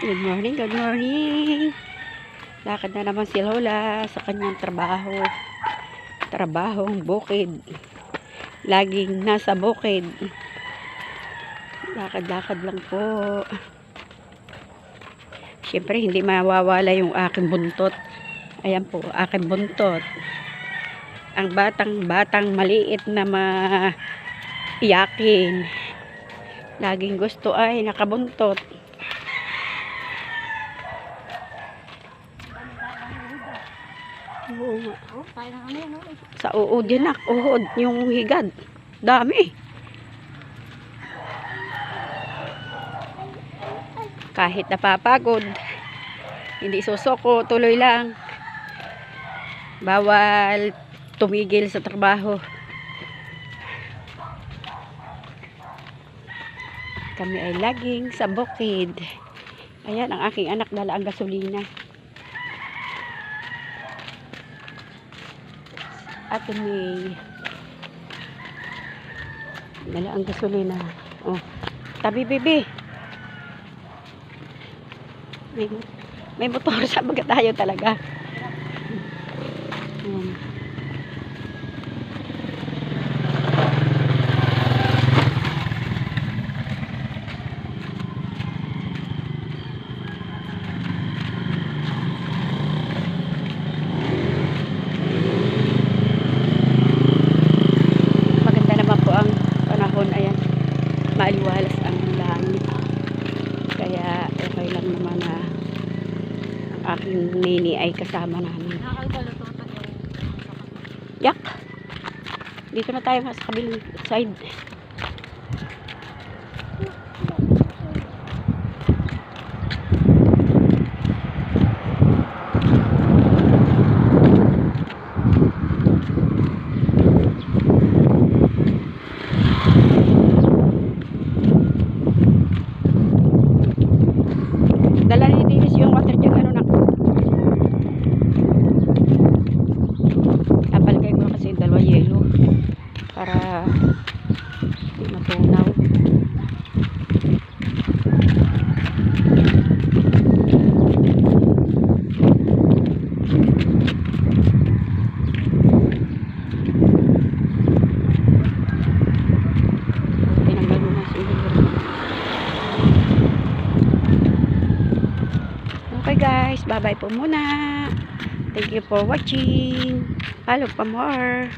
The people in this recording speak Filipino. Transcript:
Good morning, good morning. Lakad na naman si Lola sa kanyang trabaho. Trabahong bukid. Laging nasa bukid. Lakad-lakad lang po. Siyempre, hindi mawawala yung aking buntot. Ayan po, aking buntot. Ang batang maliit na maiyakin. Laging gusto ay nakabuntot. Oo nga. Sa uod yan nak. Uhod. Yung higad. Dami. Kahit napapagod. Hindi susuko. Tuloy lang. Bawal tumigil sa trabaho. Kami ay laging sa bukid. Ayan ang aking anak, dala ang gasolina. Ate May, dala ang gasolina. Oh, tabi bibi. May motor sa baga tayo talaga. Ayan, maaliwalas ang langit, kaya okay lang naman na ang aking nini ay kasama namin. Yak, dito na tayo sa kabilang side. Dala ni Dennis yung water jug, ano na. Napalagay ko kasi dalawa yelo para hindi matunaw. Tinanggal mo na siguro. Okay guys, bye bye po muna. Thank you for watching. Follow for more.